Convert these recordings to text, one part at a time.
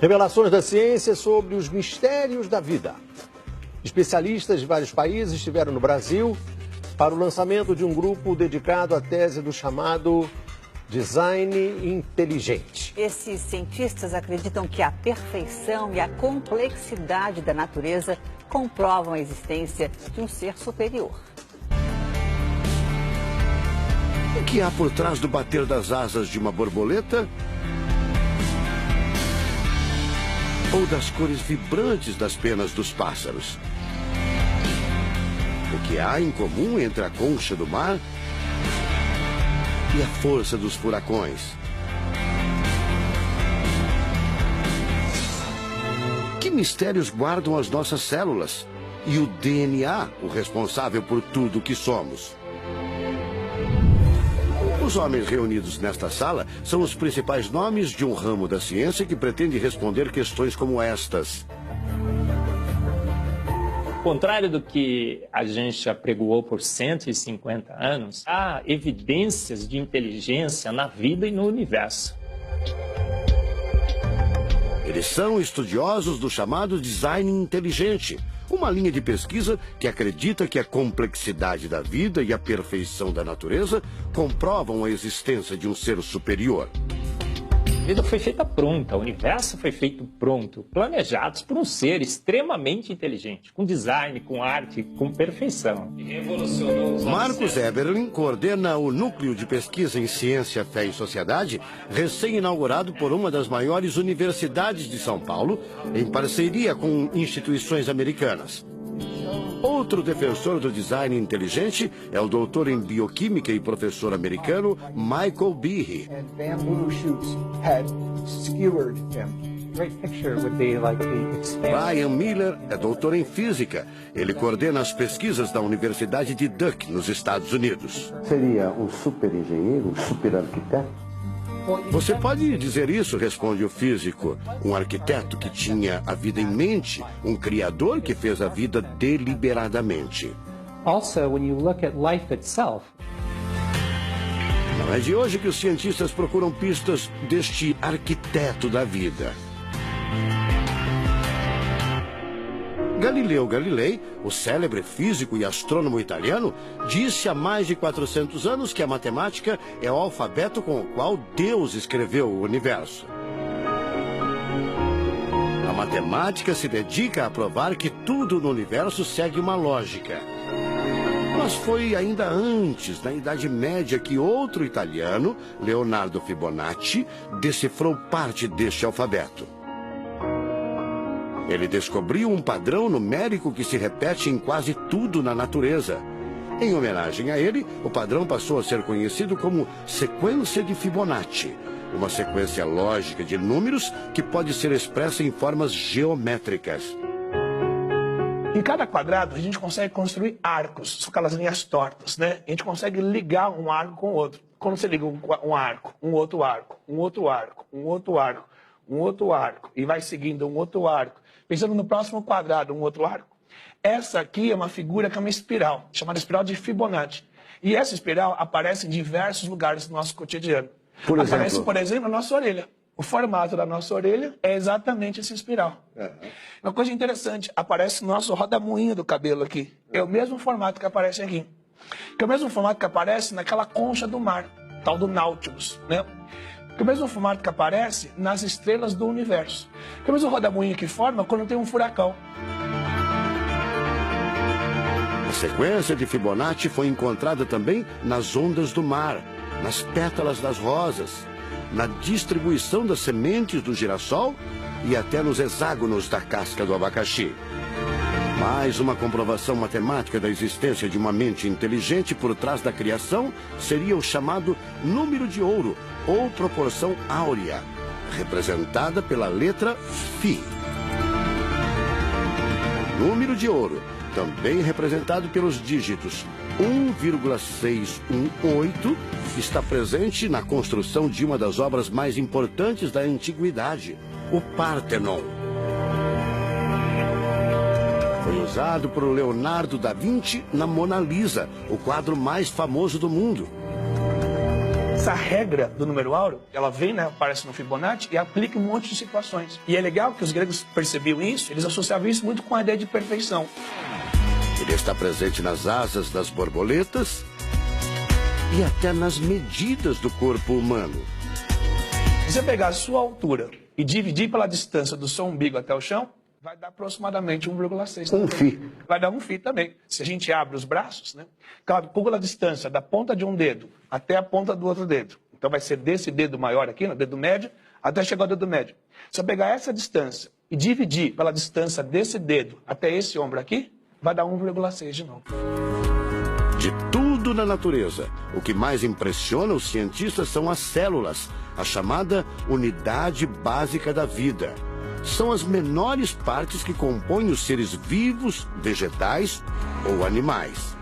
Revelações da ciência sobre os mistérios da vida. Especialistas de vários países estiveram no Brasil para o lançamento de um grupo dedicado à tese do chamado design inteligente. Esses cientistas acreditam que a perfeição e a complexidade da natureza comprovam a existência de um ser superior. O que há por trás do bater das asas de uma borboleta? Ou das cores vibrantes das penas dos pássaros? O que há em comum entre a concha do mar e a força dos furacões? Que mistérios guardam as nossas células e o DNA, o responsável por tudo o que somos? Os homens reunidos nesta sala são os principais nomes de um ramo da ciência que pretende responder questões como estas. Ao contrário do que a gente apregoou por 150 anos, há evidências de inteligência na vida e no universo. Eles são estudiosos do chamado design inteligente, uma linha de pesquisa que acredita que a complexidade da vida e a perfeição da natureza comprovam a existência de um ser superior. A vida foi feita pronta, o universo foi feito pronto, planejados por um ser extremamente inteligente, com design, com arte, com perfeição. Marcos Eberlin coordena o Núcleo de Pesquisa em Ciência, Fé e Sociedade, recém-inaugurado por uma das maiores universidades de São Paulo, em parceria com instituições americanas. Outro defensor do design inteligente é o doutor em bioquímica e professor americano Michael Behe. Brian Miller é doutor em física. Ele coordena as pesquisas da Universidade de Duke, nos Estados Unidos. Seria um super engenheiro, um super arquiteto? Você pode dizer isso, responde o físico. Um arquiteto que tinha a vida em mente, um criador que fez a vida deliberadamente. Also, when you look at life itself, não é de hoje que os cientistas procuram pistas deste arquiteto da vida. Galileu Galilei, o célebre físico e astrônomo italiano, disse há mais de 400 anos que a matemática é o alfabeto com o qual Deus escreveu o universo. A matemática se dedica a provar que tudo no universo segue uma lógica. Mas foi ainda antes, na Idade Média, que outro italiano, Leonardo Fibonacci, decifrou parte deste alfabeto. Ele descobriu um padrão numérico que se repete em quase tudo na natureza. Em homenagem a ele, o padrão passou a ser conhecido como sequência de Fibonacci, uma sequência lógica de números que pode ser expressa em formas geométricas. Em cada quadrado, a gente consegue construir arcos, são aquelas linhas tortas, né? A gente consegue ligar um arco com o outro. Quando você liga um arco, um outro arco, um outro arco, um outro arco, um outro arco, e vai seguindo um outro arco, pensando no próximo quadrado, um outro arco. Essa aqui é uma figura que é uma espiral, chamada espiral de Fibonacci. E essa espiral aparece em diversos lugares do nosso cotidiano. Aparece, por exemplo, na nossa orelha. O formato da nossa orelha é exatamente essa espiral. Uma coisa interessante, aparece no nosso rodamuinho do cabelo aqui. É o mesmo formato que aparece aqui. Que é o mesmo formato que aparece naquela concha do mar, tal do Nautilus, né? Que é o mesmo formato que aparece nas estrelas do universo. Que é o mesmo rodamuinho que forma quando tem um furacão. A sequência de Fibonacci foi encontrada também nas ondas do mar, nas pétalas das rosas, na distribuição das sementes do girassol e até nos hexágonos da casca do abacaxi. Mais uma comprovação matemática da existência de uma mente inteligente por trás da criação seria o chamado número de ouro, ou proporção áurea, representada pela letra Φ. O número de ouro, também representado pelos dígitos 1,618, está presente na construção de uma das obras mais importantes da antiguidade, o Partenon. Foi usado por Leonardo da Vinci na Mona Lisa, o quadro mais famoso do mundo. Essa regra do número áureo, ela vem, né, aparece no Fibonacci e aplica em um monte de situações. E é legal que os gregos percebiam isso, eles associavam isso muito com a ideia de perfeição. Ele está presente nas asas das borboletas e até nas medidas do corpo humano. Se você pegar a sua altura e dividir pela distância do seu umbigo até o chão, vai dar aproximadamente 1,6. Um φ. Vai dar um φ também. Se a gente abre os braços, né, calcula a distância da ponta de um dedo até a ponta do outro dedo. Então vai ser desse dedo maior aqui, no dedo médio, até chegar ao dedo médio. Se eu pegar essa distância e dividir pela distância desse dedo até esse ombro aqui, vai dar 1,6 de novo. De tudo na natureza, o que mais impressiona os cientistas são as células, a chamada unidade básica da vida. São as menores partes que compõem os seres vivos, vegetais ou animais.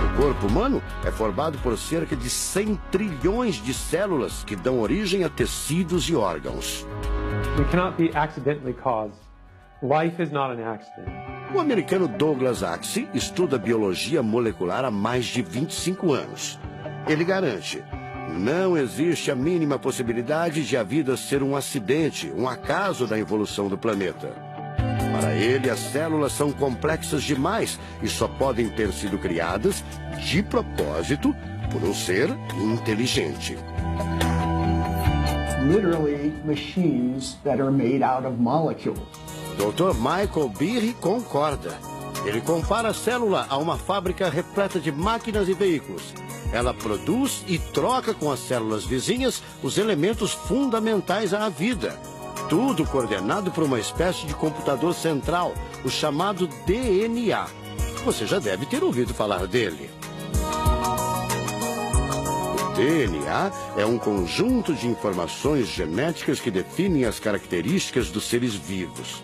O corpo humano é formado por cerca de 100 trilhões de células que dão origem a tecidos e órgãos. We cannot be accidentally caused. Life is not an accident. O americano Douglas Axie estuda biologia molecular há mais de 25 anos. Ele garante: não existe a mínima possibilidade de a vida ser um acidente, um acaso da evolução do planeta. Para ele, as células são complexas demais e só podem ter sido criadas de propósito por um ser inteligente. Literally machines that are made out of molecules. Dr. Michael Behe concorda. Ele compara a célula a uma fábrica repleta de máquinas e veículos. Ela produz e troca com as células vizinhas os elementos fundamentais à vida. Tudo coordenado por uma espécie de computador central, o chamado DNA. Você já deve ter ouvido falar dele. O DNA é um conjunto de informações genéticas que definem as características dos seres vivos.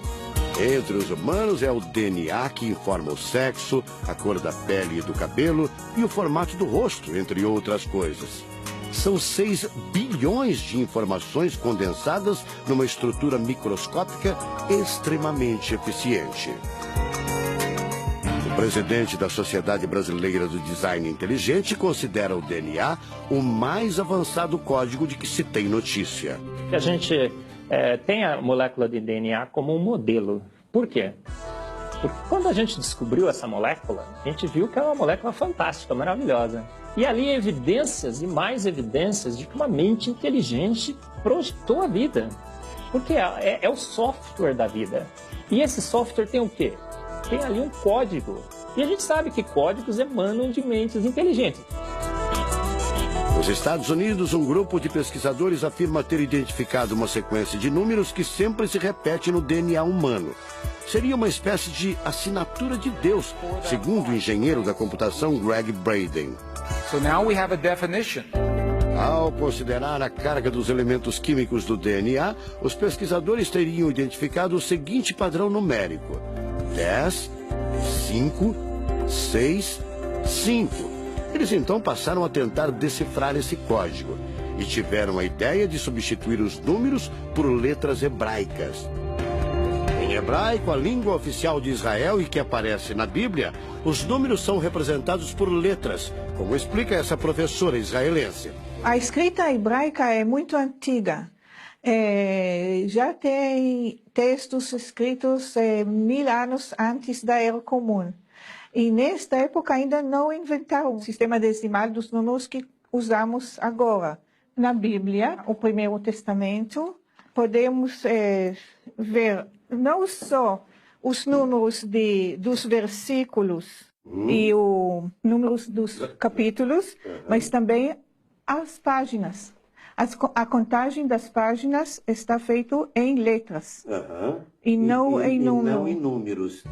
Entre os humanos é o DNA que informa o sexo, a cor da pele e do cabelo e o formato do rosto, entre outras coisas. São 6 bilhões de informações condensadas numa estrutura microscópica extremamente eficiente. O presidente da Sociedade Brasileira do Design Inteligente considera o DNA o mais avançado código de que se tem notícia. A gente tem a molécula de DNA como um modelo. Por quê? Porque quando a gente descobriu essa molécula, a gente viu que é uma molécula fantástica, maravilhosa. E ali evidências e mais evidências de que uma mente inteligente projetou a vida. Porque é o software da vida. E esse software tem o quê? Tem ali um código. E a gente sabe que códigos emanam de mentes inteligentes. Nos Estados Unidos, um grupo de pesquisadores afirma ter identificado uma sequência de números que sempre se repete no DNA humano. Seria uma espécie de assinatura de Deus, segundo o engenheiro da computação Greg Braden. So now we have a definition. Ao considerar a carga dos elementos químicos do DNA, os pesquisadores teriam identificado o seguinte padrão numérico: 10, 5, 6, 5. Eles então passaram a tentar decifrar esse código e tiveram a ideia de substituir os números por letras hebraicas. Em hebraico, a língua oficial de Israel e que aparece na Bíblia, os números são representados por letras, como explica essa professora israelense. A escrita hebraica é muito antiga. Já tem textos escritos 1000 anos antes da Era Comum. E nesta época ainda não inventaram o sistema decimal dos números que usamos agora. Na Bíblia, o Primeiro Testamento, podemos ver não só os números dos versículos e os números dos capítulos, mas também as páginas. A contagem das páginas está feita em letras e não em números.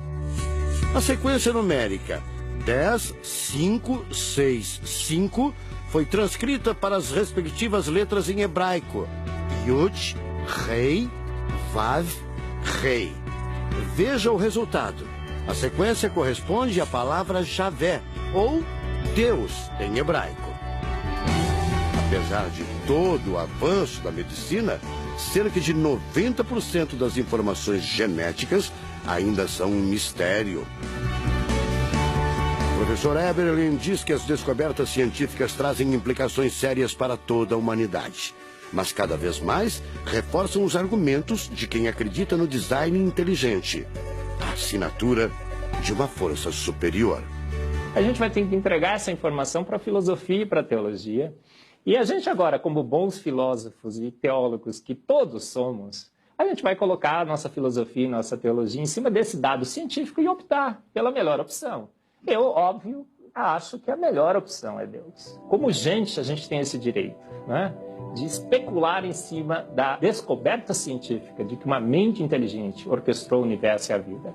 A sequência numérica 10, 5, 6, 5 foi transcrita para as respectivas letras em hebraico: Yud, Rei, Vav, Rei. Veja o resultado. A sequência corresponde à palavra Javé, ou Deus em hebraico. Apesar de todo o avanço da medicina, cerca de 90% das informações genéticas ainda são um mistério. O professor Eberlin diz que as descobertas científicas trazem implicações sérias para toda a humanidade, mas cada vez mais reforçam os argumentos de quem acredita no design inteligente, a assinatura de uma força superior. A gente vai ter que entregar essa informação para a filosofia e para a teologia. E a gente agora, como bons filósofos e teólogos que todos somos, a gente vai colocar a nossa filosofia e nossa teologia em cima desse dado científico e optar pela melhor opção. Eu, óbvio, acho que a melhor opção é Deus. Como gente, a gente tem esse direito, né, de especular em cima da descoberta científica de que uma mente inteligente orquestrou o universo e a vida.